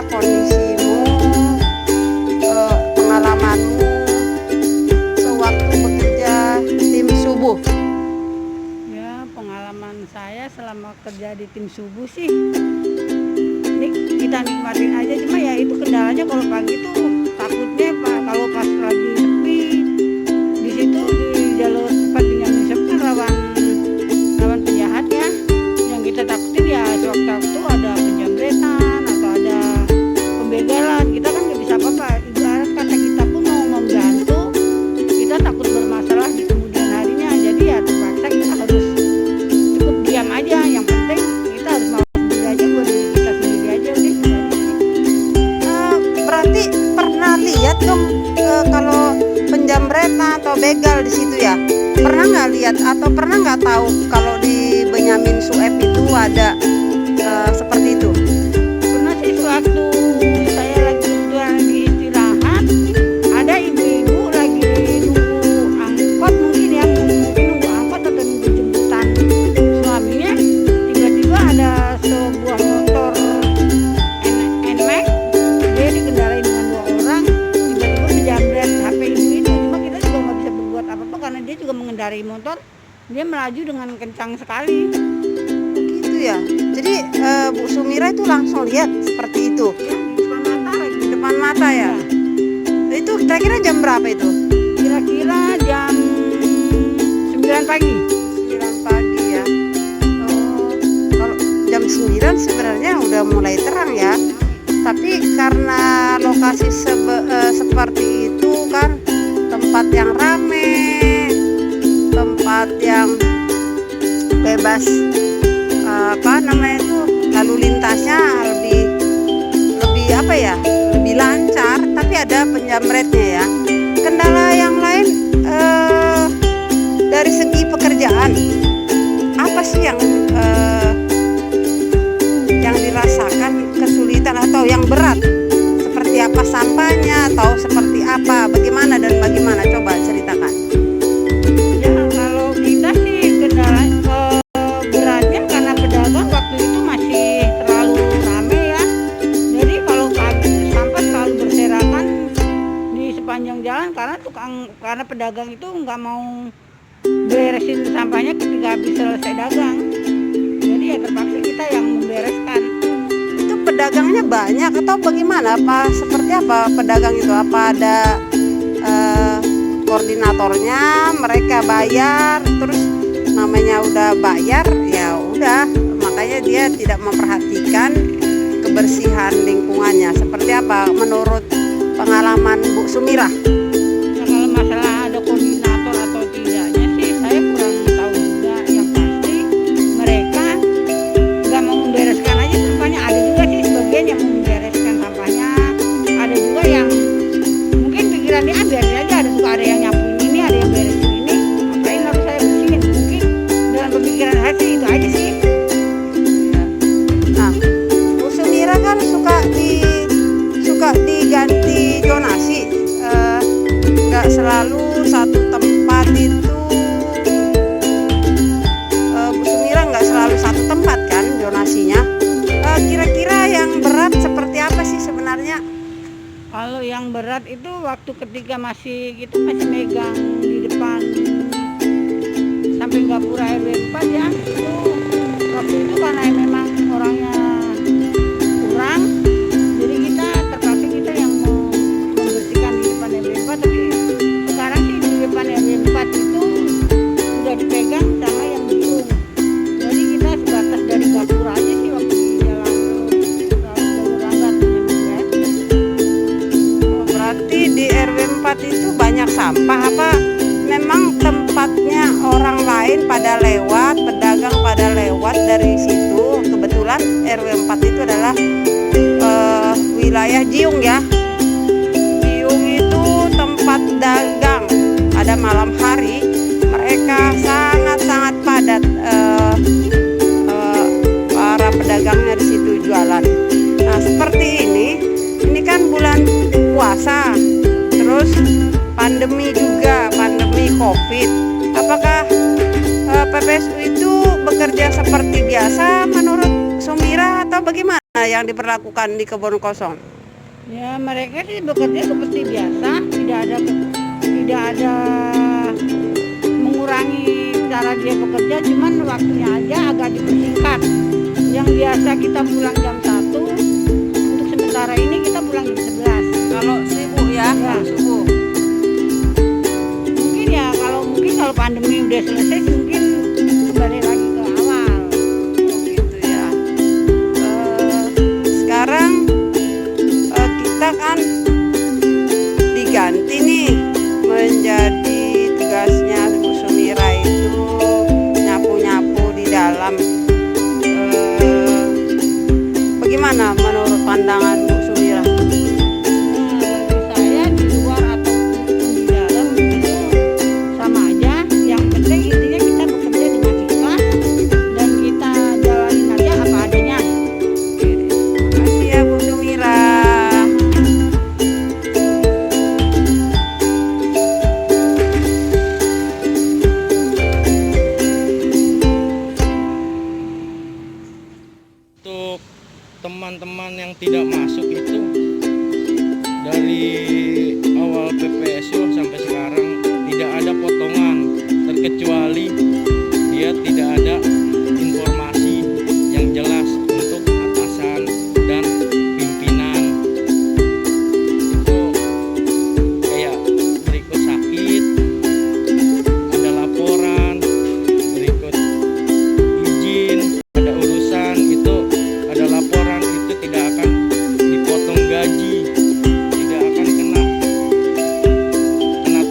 kondisimu, pengalamanmu sewaktu bekerja tim subuh? Ya, pengalaman saya selama kerja di tim subuh sih, kita nikmatin aja, cuma ya itu kendalanya kalau pagi tuh takutnya kalau pas lagi sepi di situ di jalur tempat Benyamin Sueb kan rawan penjahat ya. Yang kita takutin ya sewaktu-waktu ada penjamretan atau ada pembegalan, kita kan nggak bisa apa-apa. Ibarat kata kita pun mau membantu, kita takut bermasalah di kemudian harinya, jadi ya terpaksa kita harus cukup diam aja. Yang penting kita harus mau sendiri aja, buat diri kita sendiri aja udah. Berarti pernah lihat dong kalau penjamretan atau begal di situ ya? Pernah nggak lihat atau pernah nggak tahu kalau di Benyamin Sueb itu ada seperti itu? Pernah sih sewaktu saya lagi istirahat, ada ibu-ibu lagi nunggu angkot mungkin ya, nunggu angkot atau nunggu jemputan suaminya. Tiba-tiba ada sebuah motor NMAX, dia dikendarai dengan 2 orang, tiba-tiba menjamret HP ibu itu. Cuma kita juga nggak bisa berbuat apa-apa karena dia juga mengendarai motor, dia melaju dengan kencang sekali. Gitu ya. Jadi Bu Sumira itu langsung lihat seperti itu Di depan mata di depan mata lagi. ya. Itu kira-kira jam berapa itu? Kira-kira jam 9 pagi. 9 pagi ya. Oh, kalau jam 9 sebenarnya udah mulai terang ya. Tapi karena lokasi seperti itu kan, tempat yang rame, tempat yang bebas lalu lintasnya lebih apa ya, lebih lancar, tapi ada penjamretnya ya. Kendala yang lain dari segi pekerjaan apa sih yang dirasakan kesulitan atau yang berat? Seperti apa sampahnya atau seperti apa, bagaimana coba ceritakan. Ya kalau kita sih kendala beratnya karena pedagang waktu itu masih terlalu rame ya. Jadi kalau pagi itu sampah selalu berserakan di sepanjang jalan karena pedagang itu nggak mau beresin sampahnya ketika habis selesai dagang. Jadi ya terpaksa kita yang membereskan. Itu pedagangnya banyak atau bagaimana? Seperti apa pedagang itu? Apa ada koordinatornya, mereka bayar, terus namanya udah bayar ya udah, makanya dia tidak memperhatikan kebersihan lingkungannya. Seperti apa menurut pengalaman Bu Sumira? Nah, kalau masalah ada koordinator atau tidaknya sih saya kurang tahu juga. Yang pasti mereka nggak mau membereskan aja sampahnya. Ada juga sih sebagian yang mau membereskan sampahnya, ada juga yang mungkin pikirannya biarin aja. Ada yang nyapuin ini, ada yang beresin ini, ngapain harus saya bersihin. Mungkin dengan pemikiran saya sih itu aja sih. Nah, Bu Sumira kan suka diganti zonasi, nggak selalu satu tempat itu. Bu Sumira nggak selalu satu tempat kan zonasinya. Kira-kira yang berat seperti apa sih sebenarnya? Kalau yang berat itu waktu ketika kita masih megang di depan samping Gapura RW 4 ya. Itu waktu itu karena memang orangnya kurang, jadi kita yang mau membersihkan di depan RW 4. Tapi sekarang sih di depan RW 4 itu udah dipegang sama yang bingung. Jadi kita sebatas dari Gapura aja sih waktu di jalan jalur Ranggat. Berarti di RW 4 itu banyak sampah apa memang tempatnya orang lain pada lewat, pedagang pada lewat dari situ? Kebetulan RW 4 itu adalah wilayah Jiung ya. Jiung itu tempat dagang. Pada malam hari mereka sangat-sangat padat, para pedagangnya di situ jualan. Nah, seperti ini kan bulan puasa, terus pandemi juga, pandemi COVID. Apakah PPSU itu bekerja seperti biasa menurut Sumira atau bagaimana bagaimana yang diperlakukan di kebun kosong? Ya mereka sih bekerja seperti biasa, tidak ada mengurangi cara dia bekerja, cuman waktunya aja agak dipersingkat. Yang biasa kita pulang jam 1, untuk sementara ini kita pulang jam 11. Kalau sibuk ya, Ya. kalau subuh. Mungkin ya kalau pandemi udah selesai mungkin kembali lagi ke awal. Oh, gitu ya. Sekarang kita kan diganti nih menjadi tugasnya Bu Sumira itu nyapu-nyapu di dalam. Bagaimana menurut pandangan Bu Sumira? Bagi saya di luar ataupun di dalam itu sama aja. Yang penting intinya kita bekerja dengan ikhlas dan kita jalanin aja apa adanya. Terima kasih ya Bu Sumira. Untuk teman-teman yang tidak masuk itu dari awal PPSU sampai sekarang tidak ada potongan, terkecuali dia tidak ada informasi yang jelas untuk atasan dan pimpinan. Itu kayak berikut sakit, ada laporan, berikut izin, ada urusan itu, ada laporan itu tidak akan dipotong gaji, tidak akan kena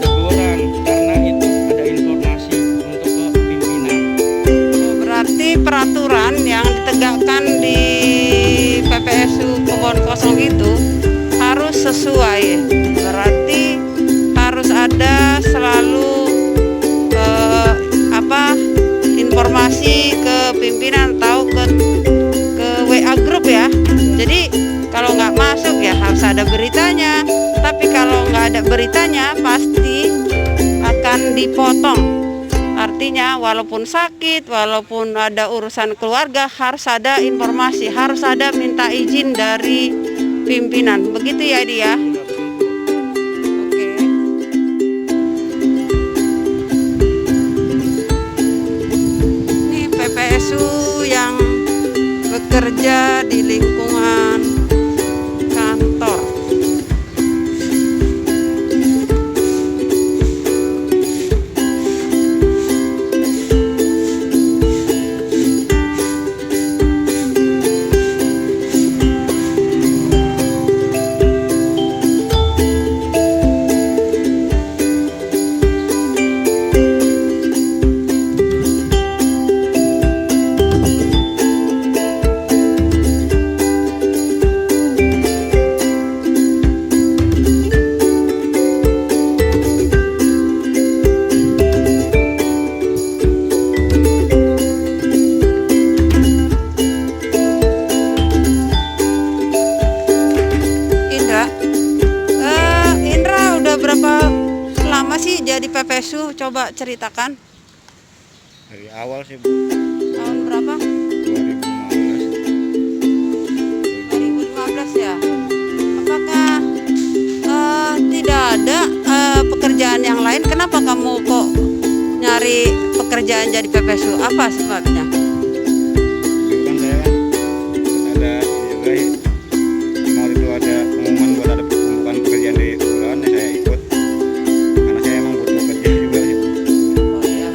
teguran karena itu ada informasi untuk ke pimpinan. Berarti peraturan yang ditegakkan di PPSU Kebon Kosong itu harus sesuai. Berarti harus ada selalu informasi ke pimpinan atau ke WA grup ya. Jadi kalau nggak masuk ya harus ada beritanya. Tapi kalau nggak ada beritanya pasti akan dipotong. Artinya walaupun sakit, walaupun ada urusan keluarga harus ada informasi, harus ada minta izin dari pimpinan. Begitu ya dia. Oke. Ini PPSU yang bekerja di lingkungan kantor. Indra udah berapa lama sih jadi PPSU? Coba ceritakan. Dari awal sih Bu, Tahun berapa? 2015. 2015 ya. Apakah tidak ada pekerjaan yang lain? Kenapa kamu kok nyari pekerjaan jadi PPSU? Apa sebabnya? Dulu kan saya ada juga mau itu ada pengumuman buat ada pembukaan pekerjaan di kelurahan, ya saya ikut karena saya emang butuh kerja juga sih. Oh ya,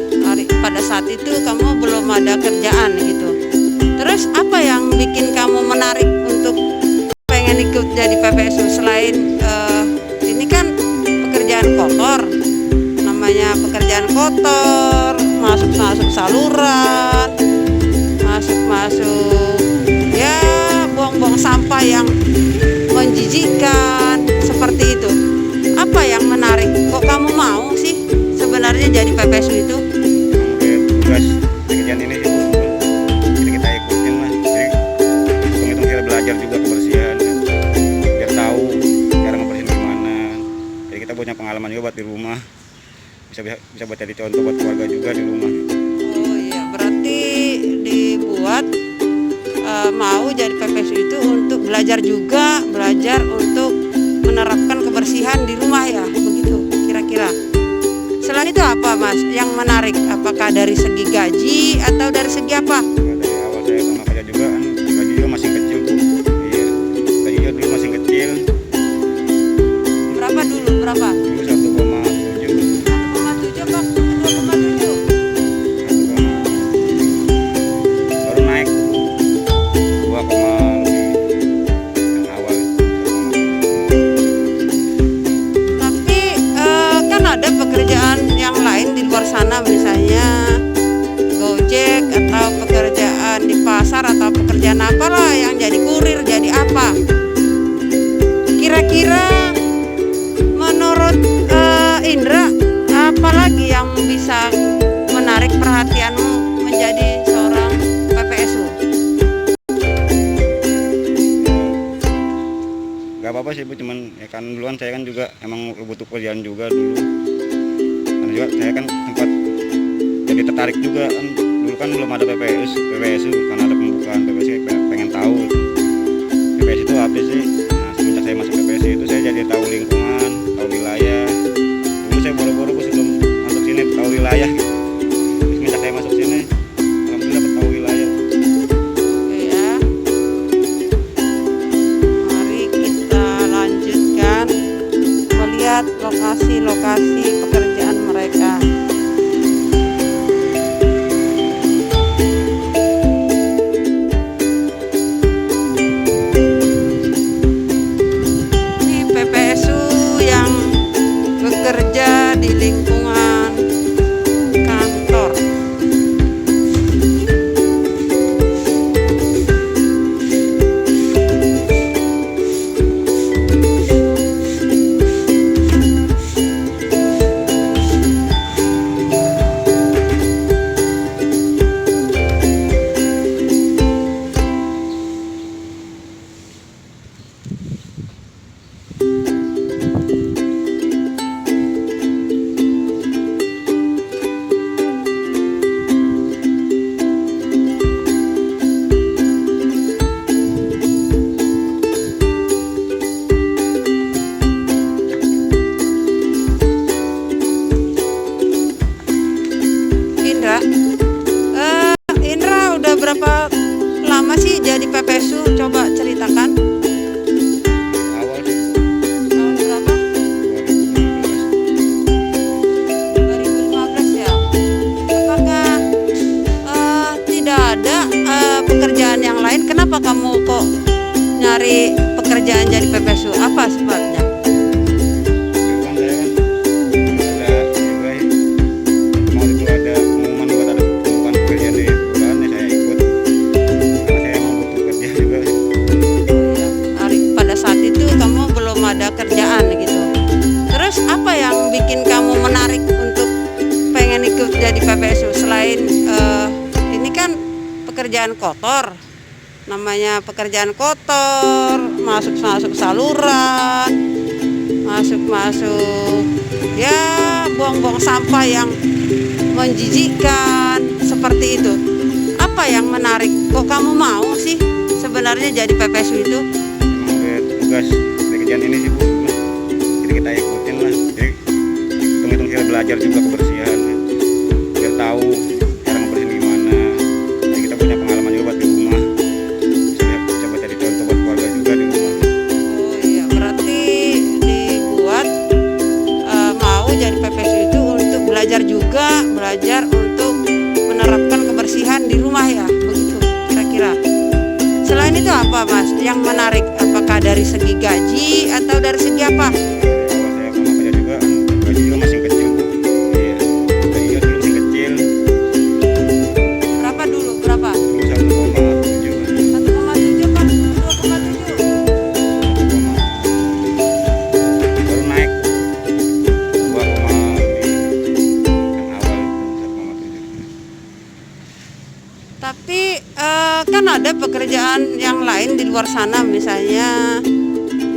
pada saat itu kamu belum ada kerjaan gitu. Terus apa yang bikin kamu menarik untuk pengen ikut jadi PPSU selain ini kan pekerjaan kotor, namanya pekerjaan kotor, masuk saluran, masuk ya buang-buang sampah yang menjijikkan seperti itu. Apa yang menarik? Kok kamu mau sih sebenarnya jadi PPSU itu? Tugas pekerjaan ini sih Bu, jadi kita ikutin lah. Jadi hitung-hitung kita belajar juga kebersihan ya. Biar tahu cara ngebersihin gimana. Jadi kita punya pengalaman juga buat di rumah, bisa buat jadi contoh buat keluarga juga di rumah. Oh iya, berarti dibuat mau jadi PPSU itu untuk belajar juga, belajar untuk menerapkan kebersihan di rumah ya, begitu kira-kira. Selain itu apa Mas yang menarik? Apakah dari segi gaji atau dari segi apa? Ya, dari awal saya sama kerja juga kan gaji juga masih kecil Bu. Iya, gajinya dulu masih kecil. Berapa dulu? Berapa? Dulu 1,7. 1,7 apa? 2,7? Baru naik 2, yang awal. Tapi kan ada pekerjaan yang lain di luar sana, misalnya Gojek atau pekerjaan di pasar atau pekerjaan apalah yang jadi kurir, jadi apa? Kira-kira menurut Indra, apalagi yang bisa menarik perhatianmu menjadi seorang PPSU? Gak apa-apa sih Bu, cuman ya kan duluan saya kan juga emang butuh pekerjaan juga dulu. Dan juga saya kan sempat jadi tertarik juga kan, dulu kan belum ada PPSU karena ada pembukaan PPSU, pengen tahu PPSU itu apa sih. Nah, semenjak saya masuk PPSU itu saya jadi tahu lingkungan, tahu wilayah. Dulu saya boro-boro Bu sebelum masuk sini tahu wilayah gitu. Semenjak saya masuk sini alhamdulillah tahu wilayah. Oke ya. Mari kita lanjutkan melihat lokasi-lokasi pekerjaan mereka. Ini PPSU yang bekerja di lingkungan kantor. Indra udah berapa lama sih jadi PPSU? Coba ceritakan. Awal sih Tahun berapa? 2015. 2015 ya. Apakah tidak ada pekerjaan yang lain? Kenapa kamu kok nyari pekerjaan jadi PPSU? Apa sebabnya? Kan saya kan ada juga mau itu ada pengumuman buat ada pembukaan pekerjaan di bulan ya saya ikut karena saya mau butuh kerja juga. Pada saat itu kamu belum ada kerjaan gitu. Terus apa yang bikin kamu menarik untuk pengen ikut jadi PPSU? Selain ini kan pekerjaan kotor, namanya pekerjaan kotor, masuk saluran, masuk ya buang-buang sampah yang menjijikkan seperti itu. Apa yang menarik? Kok kamu mau sih sebenarnya jadi PPSU itu? Emang udah tugas pekerjaan ini sih Bu, jadi kita ikutin lah. Jadi hitung-hitung kita belajar juga kebersihan ya. Biar tahu cara ngebersihin gimana. Jadi kita punya pengalaman juga buat di rumah, bisa coba jadi contoh buat keluarga juga di rumah. Oh iya, berarti dibuat mau jadi PPSU itu untuk belajar juga, belajar untuk menerapkan kebersihan di rumah ya, begitu kira-kira. Selain itu apa Mas yang menarik? Apakah dari segi gaji atau dari segi apa? Awal saya sama kerja juga kan gaji juga masih kecil Bu. Iya, gajinya dulu masih kecil. Berapa dulu? Berapa? Dulu 1,7. 1,7 apa? 2,7? Baru naik 2, yang awal 1,7. Tapi kan ada pekerjaan yang lain di luar sana, misalnya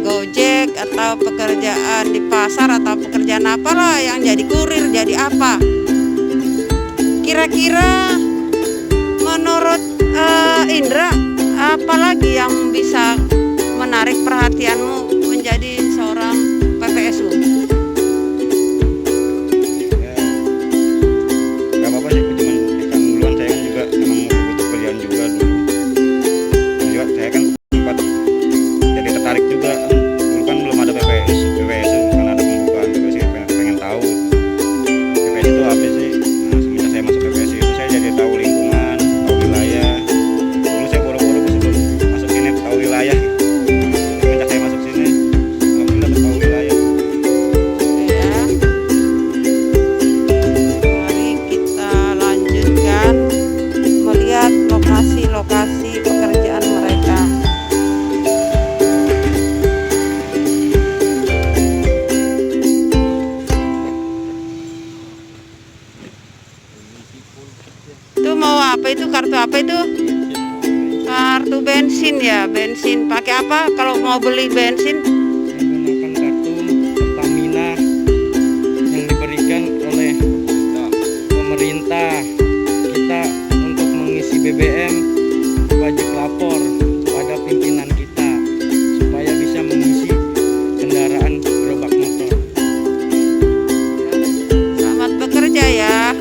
Gojek atau pekerjaan di pasar atau pekerjaan apalah yang jadi kurir, jadi apa? Kira-kira menurut Indra, apalagi yang bisa menarik perhatianmu menjadi seorang PPSU? Ya, nggak apa-apa sih, cuman kan duluan saya kan juga emang butuh kerjaan juga dulu. Dan juga saya kan sempat jadi tertarik juga kan. Dulu kan belum ada PPSU kan ada pembukaan PPSU, pengen tahu PPSU itu apa sih. Nah, semenjak saya masuk PPSU itu saya jadi tahu lingkungan, tahu wilayah. Dulu saya boro-boro sebelum masuk sini tahu wilayah. Semenjak saya masuk sini, alhamdulillah tahu wilayah. Ya. Mari kita lanjutkan melihat lokasi-lokasi pekerjaan mereka. Itu mau apa itu? Kartu apa itu? Kartu bensin ya, bensin. Pakai apa kalau mau beli bensin? Menggunakan kartu Pertamina yang diberikan oleh pemerintah. Kita untuk mengisi BBM wajib lapor pada pimpinan kita supaya bisa mengisi kendaraan gerobak motor. Selamat bekerja ya.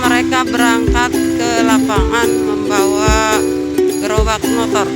Mereka berangkat ke lapangan membawa gerobak motor.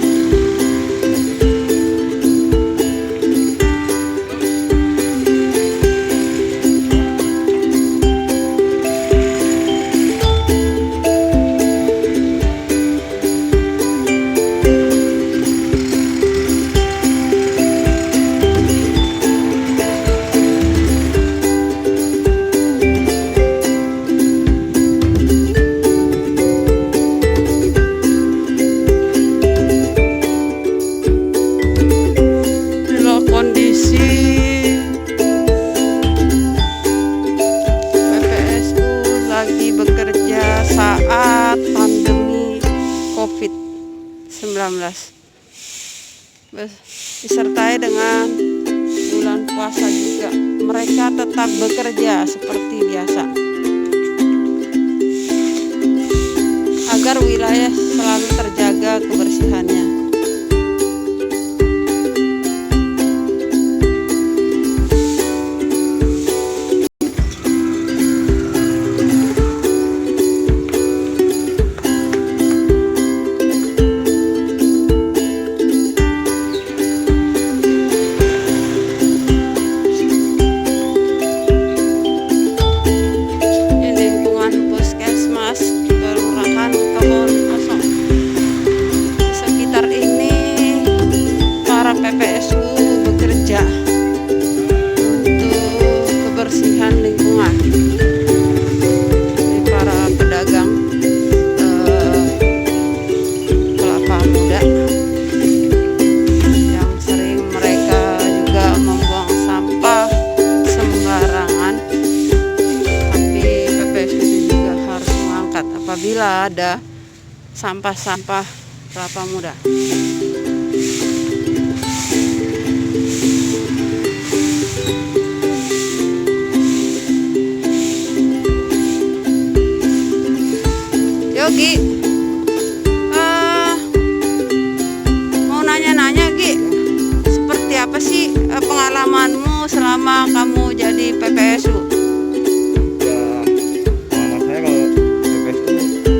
Kondisi PPSU lagi bekerja saat pandemi COVID-19, disertai dengan bulan puasa juga. Mereka tetap bekerja seperti biasa agar wilayah selalu terjaga kebersihannya. PPSU bekerja untuk kebersihan lingkungan. Ini para pedagang kelapa muda yang sering mereka juga membuang sampah sembarangan, tapi PPSU juga harus mengangkat apabila ada sampah-sampah kelapa muda. Yogi, mau nanya-nanya Gi, seperti apa sih pengalamanmu selama kamu jadi PPSU? Ya, pengalaman saya kalau PPSU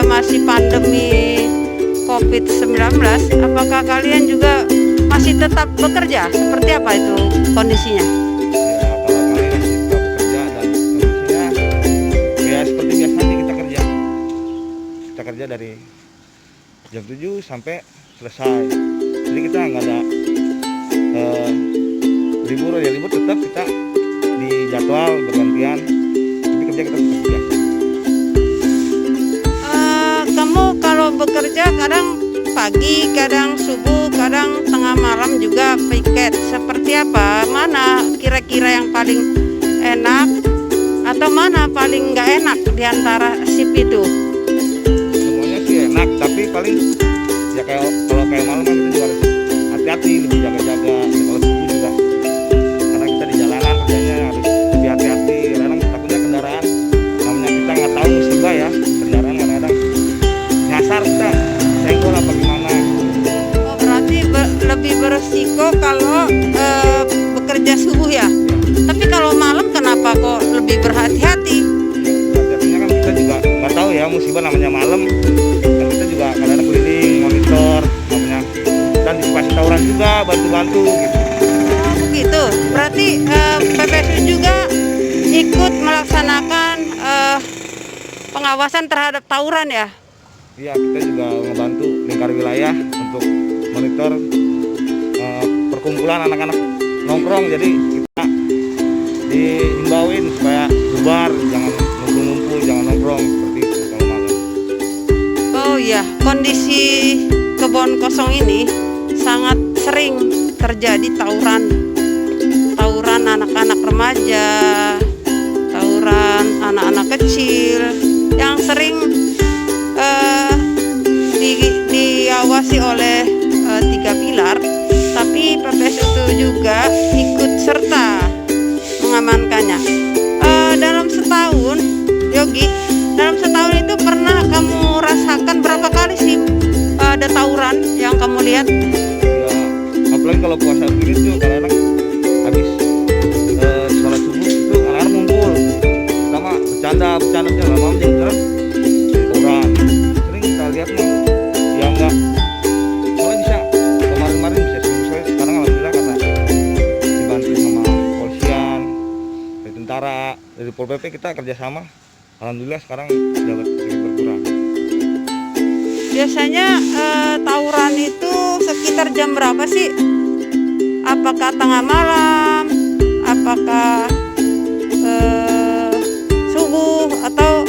masih pandemi COVID-19, apakah kalian juga masih tetap bekerja? Seperti apa itu kondisinya? Ya, kalau kami masih tetap bekerja dan kondisinya ya seperti biasa aja kita kerja. Kita kerja dari jam 7 sampai selesai. Jadi kita nggak ada libur, ya libur tetap kita di jadwal bergantian. Tapi kerja kita tetap kerja. Kamu kalau bekerja kadang pagi, kadang subuh, kadang tengah malam juga piket. Seperti apa? Mana kira-kira yang paling enak atau mana paling nggak enak di antara shift itu? Semuanya sih enak, tapi paling ya kalau kayak malam kan kita juga harus hati-hati, lebih jaga-jaga. Ya, kalau subuh juga karena kita di jalanan kerjanya harus lebih hati-hati. Kadang takutnya kendaraan, namanya kita nggak tahu musibah ya, kendaraan kadang-kadang nyasar kita senggol apa gimana. Oh, berarti lebih beresiko kalau bekerja subuh ya? Tapi kalau malam kenapa kok lebih berhati-hati? Hati-hatinya kan kita juga nggak tahu ya musibah namanya malam, dan kita juga kadang-kadang keliling monitor namanya, dan antisipasi tawuran juga, bantu-bantu gitu. Oh, begitu. Berarti PPSU juga ikut melaksanakan pengawasan terhadap tawuran ya? Iya, kita juga ngebantu lingkar wilayah untuk monitor perkumpulan anak-anak nongkrong. Jadi kita dihimbauin supaya bubar, jangan ngumpul-ngumpul, jangan nongkrong seperti itu kalau malam. Oh iya, kondisi Kebon Kosong ini sangat sering terjadi tawuran anak-anak remaja, tawuran anak-anak kecil yang sering diawasi oleh 3 pilar, tapi PPSU itu juga ikut serta mengamankannya. Dalam setahun, Yogi, dalam setahun itu pernah kamu rasakan berapa kali sih ada tawuran yang kamu lihat? Ya, apalagi kalau puasa begini tuh kadang-kadang habis sholat subuh itu kadang-kadang ngumpul sama bercanda lama-lama jadi terus tawuran. Sering kita lihat mah ya enggak, soalnya bisa kemarin-kemarin bisa seminggu, sekarang alhamdulillah karena dibantu sama polisian, dari tentara, dari Pol PP kita kerjasama, alhamdulillah sekarang sudah sedikit berkurang. Biasanya tawuran itu sekitar jam berapa sih? Apakah tengah malam? Apakah subuh atau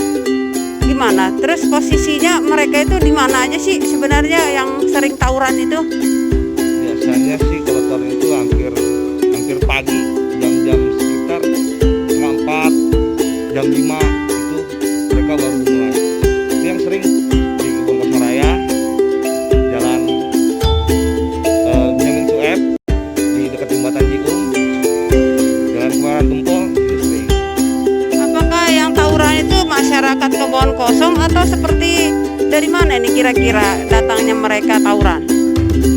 gimana? Terus posisinya mereka itu di mana aja sih sebenarnya yang sering tawuran itu? Biasanya sih kalau tawuran itu hampir pagi, jam-jam sekitar setengah 4, jam 5 itu mereka baru mulai. Itu yang sering di Kebon Kosong Raya, Jalan Benyamin Sueb, di dekat jembatan Jiung, Jalan Kemaran Tumpol, itu sering. Apakah yang tawuran itu masyarakat Kebon Kosong atau seperti dari mana nih kira-kira datangnya mereka tawuran?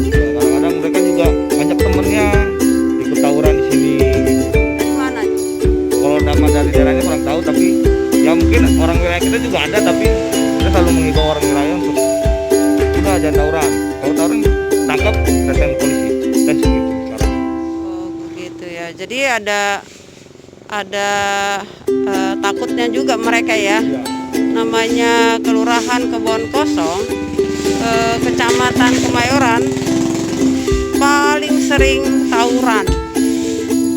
Ya, kadang-kadang mereka juga ngajak temennya ikut tawuran di sini. Dari mana? Kalau nama dari daerahnya kurang tahu, tapi ya mungkin orang wilayah kita juga ada, tapi kita selalu mengimbau orang wilayah untuk udah jangan tawuran. Kalau tawuran tangkap datang polisi, tes gitu sekarang. Oh begitu ya. Jadi ada takutnya juga mereka ya. Ya. Namanya Kelurahan Kebon Kosong, Kecamatan Kemayoran, paling sering tawuran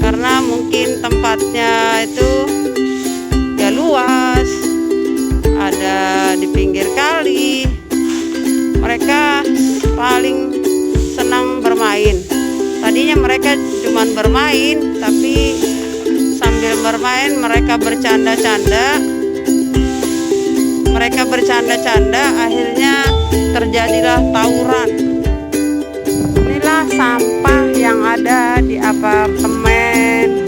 karena mungkin tempatnya itu ya luas, ada di pinggir kali. Mereka paling senang bermain. Tadinya mereka cuma bermain, tapi sambil bermain mereka bercanda-canda, akhirnya terjadilah tawuran. Inilah sampah yang ada di apartemen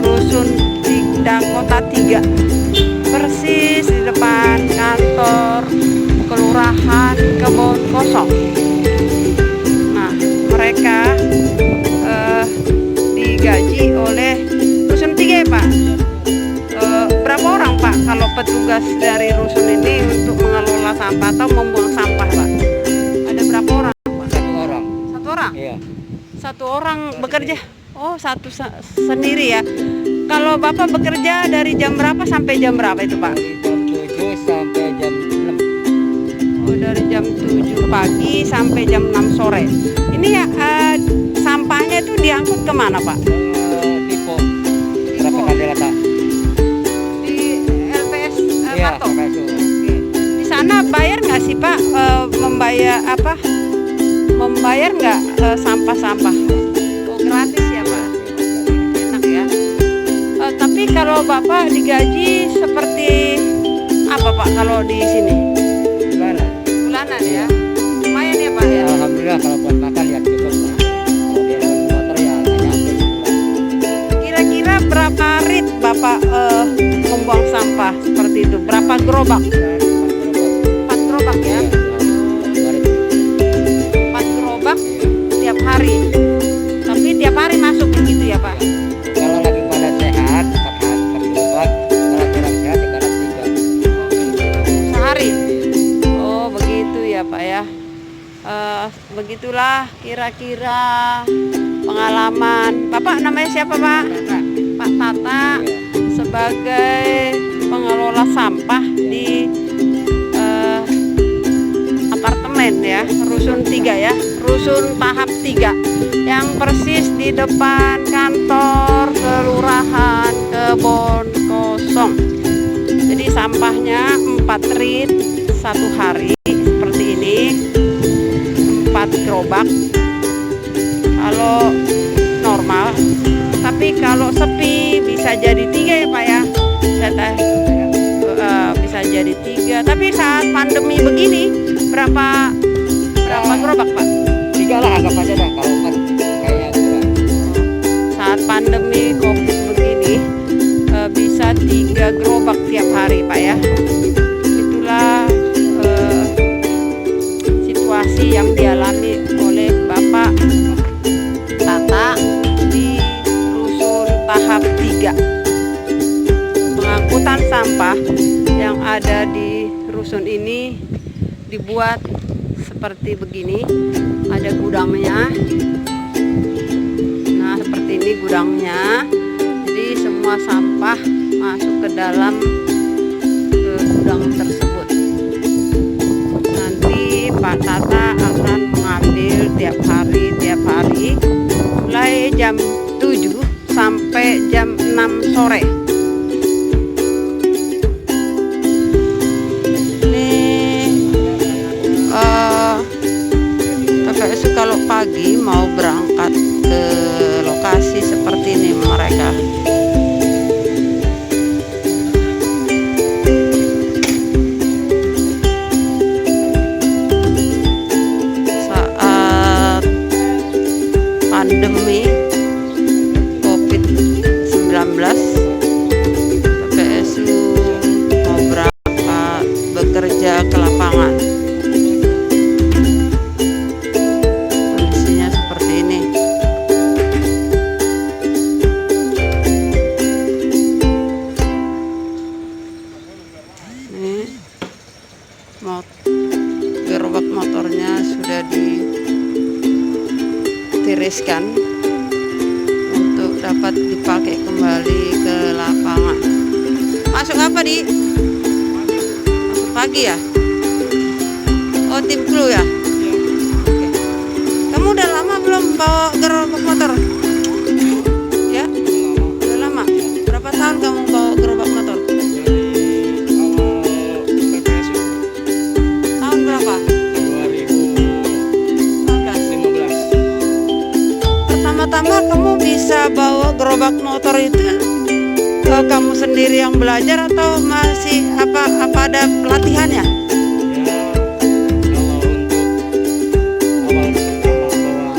Rusun di Dakota 3, persis di depan kantor Kelurahan Kebon Kosong. Nah, mereka digaji oleh Rusun 3 ya Pak? Berapa orang Pak kalau petugas dari rusun ini untuk mengelola sampah atau membuang sampah, Pak? Ada berapa orang, Pak? Satu orang. Satu orang? Iya. Satu orang bekerja? Oh, satu sendiri ya. Kalau Bapak bekerja dari jam berapa sampai jam berapa itu, Pak? Dari jam 7 sampai jam 6. Oh, dari jam 7 pagi sampai jam 6 sore. Ini ya sampahnya itu diangkut kemana, Pak? Tipo berapa kali letak? Di LPS Iya, Marto? Rasul. Oke. Di sana bayar nggak sih, Pak? Membayar apa? Membayar nggak sampah-sampah? Oh, gratis ya, Pak? Enak ya. Tapi kalau Bapak digaji seperti apa, Pak, kalau di sini? Bulanan. Bulanan ya? Lumayan ya, Pak ya? Alhamdulillah kalau buat makan ya cukup lah. Kalau dia motor ya nggak nyampe sebulan. Kira-kira berapa rit Bapak membuang sampah seperti itu? Berapa gerobak? 4 gerobak ya? 4 gerobak tiap hari. Tapi tiap hari masuk begitu ya, Pak? Kalau lagi pada sehat 4 gerobak, kalau kurang sehat 3. Sehari? Oh, begitu ya, Pak ya. Begitulah kira-kira pengalaman. Bapak namanya siapa, Pak? Pak Tata, sebagai pengelola sampah di apartemen ya, rusun 3 ya, rusun tahap 3 yang persis di depan kantor kelurahan Kebon Kosong. Jadi sampahnya 4 rit satu hari seperti ini, 4 gerobak kalau normal. Tapi kalau sepi bisa jadi 3 ya, Pak ya. Bisa jadi 3. Tapi saat pandemi begini berapa gerobak, Pak? 3 lah anggap aja dah, kalau 4 kayaknya kurang. Saat pandemi COVID begini bisa 3 gerobak tiap hari, Pak ya. Itulah situasi yang dialami oleh Bapak Tata di rusun tahap 3. Pengangkutan sampah yang ada di rusun ini dibuat seperti begini. Ada gudangnya. Nah, seperti ini gudangnya. Jadi semua sampah masuk ke dalam gudang tersebut. Nanti Pak Tata akan mengambil tiap hari mulai jam 7 sampai jam 6 sore. PPSU kalau pagi mau berangkat ke lokasi seperti ini mereka. Saat pandemi COVID-19, PPSU mau berangkat bekerja ke lapangan. Gerobak motornya sudah ditiriskan untuk dapat dipakai kembali ke lapangan. Masuk apa, Di? Masuk pagi ya? Oh, tim kru ya? Oke. Kamu udah lama belum bawa gerobak motor? Ya? Udah lama? Berapa tahun kamu bawa gerobak motor? Berapa? 2015. Pertama-tama kamu bisa bawa gerobak motor itu kamu sendiri yang belajar atau masih apa ada pelatihannya? Ya, kalau untuk awal pertama bawa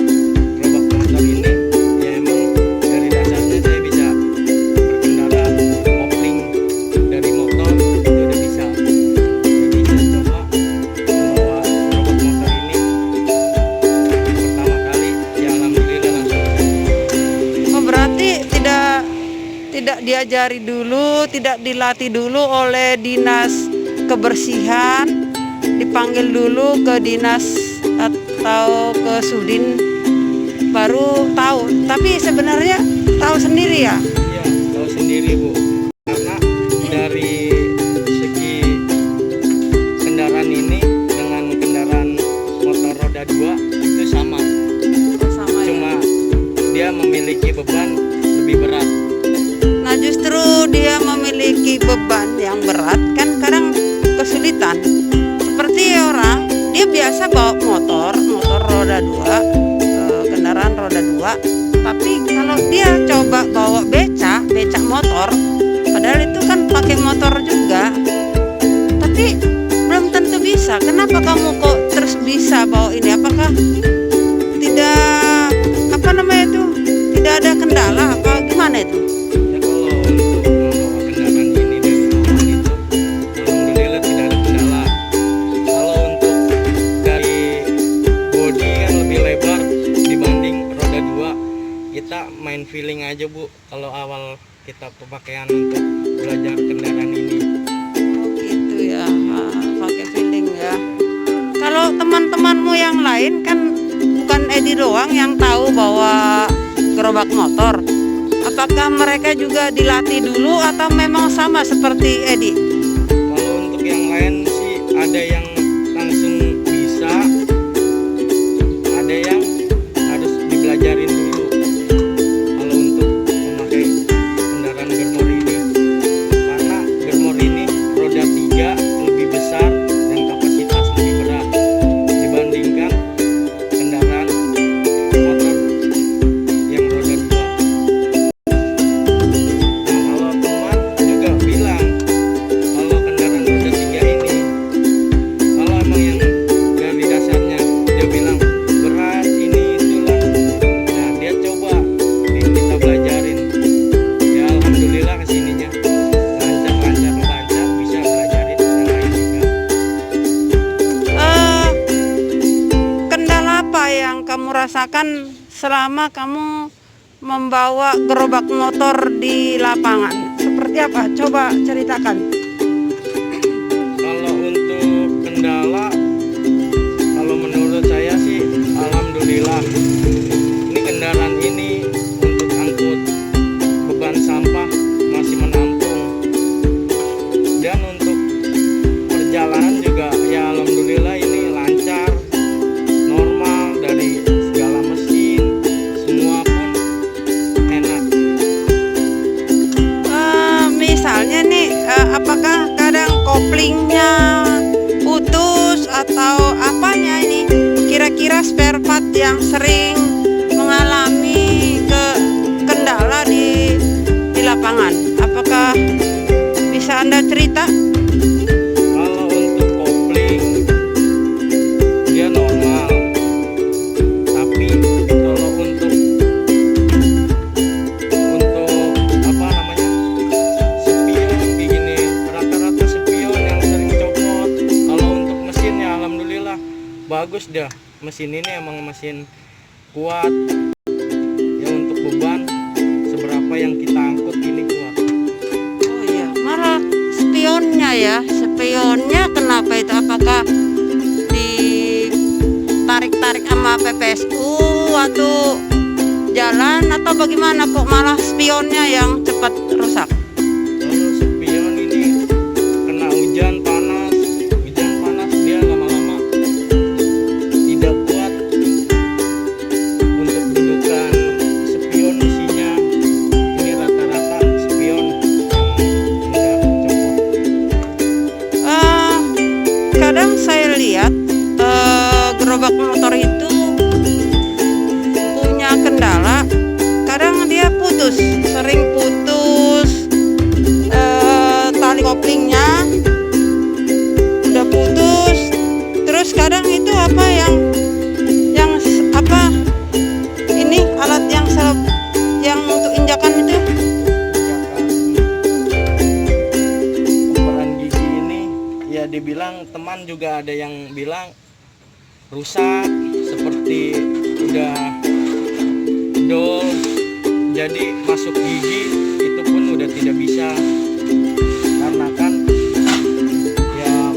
gerobak motor ini ya emang dari dasarnya saya bisa berkendara kopling dari motor itu udah bisa. Jadi saya coba bawa gerobak motor ini pertama kali ya alhamdulillah langsung. Oh, berarti tidak tidak diajari dulu, tidak dilatih dulu oleh dinas kebersihan, dipanggil dulu ke dinas atau ke Sudin, baru tahu. Tapi sebenarnya tahu sendiri ya. Iya, tahu sendiri Bu. Karena dari segi kendaraan ini dengan kendaraan motor roda 2 itu sama. Sama ya. Cuma dia memiliki beban lebih berat. Nah justru dia memiliki beban yang berat kan kadang kesulitan. Seperti orang dia biasa bawa motor roda 2, kendaraan roda 2. Tapi kalau dia coba bawa becak motor, padahal itu kan pakai motor juga, tapi belum tentu bisa. Kenapa kamu kok terus bisa bawa ini? Apakah tidak tidak ada kendala apa gimana itu? Ya kalau untuk membawa kendaraan ini dari awal itu alhamdulillah tidak ada kendala. Kalau untuk dari bodi kan lebih lebar dibanding roda 2, kita main feeling aja Bu kalau awal kita pemakaian untuk belajar kendaraan ini. Oh gitu ya, pakai feeling ya. Kalau teman-temanmu yang lain kan bukan Edi doang yang tahu bawa gerobak motor. Apakah mereka juga dilatih dulu atau memang sama seperti Edi? Kalau untuk yang lain sih ada yang langsung bisa, ada yang harus dibelajarin dulu. Kalau untuk memakai kendaraan Germor ini, karena Germor ini roda 3 lebih besar dan kapasitas lebih berat dibandingkan kendaraan motor yang roda 2. Nah, kalau teman juga bilang kalau kendaraan roda 3 ini, kalau emang yang dari dasarnya dia bilang berat ini itulah, nah dia coba kita belajarin, ya alhamdulillah kesininya lancar bisa belajarin yang lain juga. Kendala apa yang kamu rasakan selama kamu membawa gerobak motor di lapangan? Seperti apa? Coba ceritakan. Kalau untuk kendala, kalau menurut saya sih alhamdulillah ini kendaraan ini untuk angkut beban sampah masih menampung, dan untuk perjalanan juga ya alhamdulillah ini lancar, normal dari segala mesin, semua pun enak. Misalnya nih, apakah kadang koplingnya putus atau apanya ini? Kira-kira spare part yang sering mengalami kendala di lapangan. Apakah bisa Anda cerita? Kalau untuk kopling dia normal, tapi kalau untuk apa namanya spion begini, rata-rata spion yang sering copot. Kalau untuk mesin ya alhamdulillah bagus dah, mesin ini emang mesin kuat ya, untuk beban seberapa yang kita angkut ini kuat. Oh iya, malah spionnya ya. Spionnya kenapa itu? Apakah ditarik-tarik sama PPSU waktu jalan atau bagaimana kok malah spionnya yang cepat rusak? Kalau spion ini kena hujan panas dia lama-lama tidak kuat untuk dudukan spion isinya. Ini rata-rata spion yang udah copot. Kadang saya lihat gerobak motor itu punya kendala, kadang dia sering putus tali koplingnya udah putus, terus kadang itu apa yang apa ini alat yang untuk injakan itu Ukuran gigi ini ya dibilang teman juga ada yang bilang rusak, seperti udah dol, jadi masuk gigi itu pun udah tidak bisa karena kan ya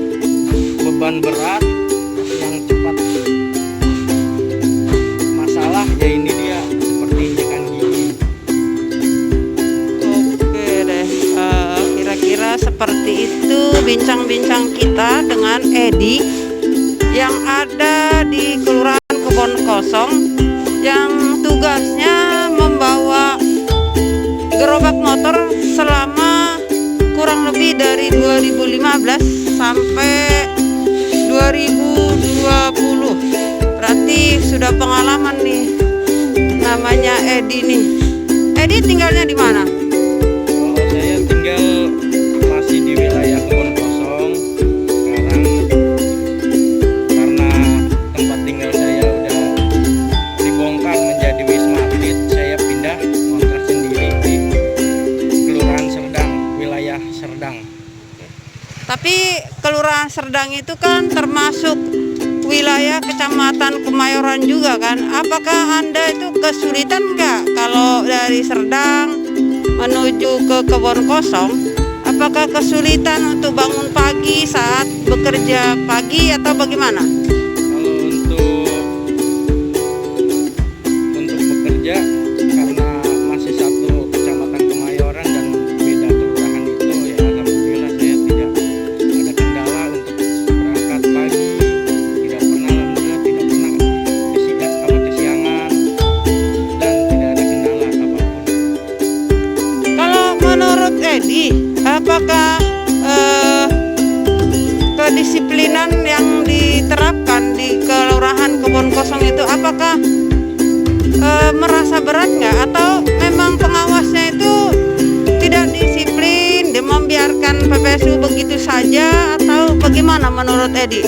beban berat yang cepat masalah ya ini dia seperti injekan gigi. Oke deh, kira-kira seperti itu bincang-bincang kita dengan Edi yang ada di Kelurahan Kebon Kosong yang tugasnya membawa gerobak motor selama kurang lebih dari 2015 sampai 2020. Berarti sudah pengalaman nih namanya Edi nih. Edi tinggalnya di mana? Kalau saya tinggal masih di wilayah Kebon Kosong sekarang karena tempat tinggal saya udah dibongkar menjadi Wisma Atlet, saya pindah kontrak sendiri di Kelurahan Serdang, wilayah Serdang. Tapi Kelurahan Serdang itu kan termasuk wilayah Kecamatan Kemayoran juga kan. Apakah Anda itu kesulitan nggak kalau dari Serdang menuju ke Kebon Kosong? Apakah kesulitan untuk bangun pagi saat bekerja pagi atau bagaimana? Kalau untuk bekerja karena masih satu kecamatan Kemayoran dan beda kelurahan itu ya alhamdulillah saya tidak ada kendala untuk berangkat pagi, tidak pernah kesiangan dan tidak ada kendala apapun. Kalau menurut Edi, apakah kedisiplinan yang diterapkan di Kelurahan Kebon Kosong itu apakah merasa berat nggak, atau memang pengawasnya itu tidak disiplin, dia membiarkan PPSU begitu saja, atau bagaimana menurut Edi?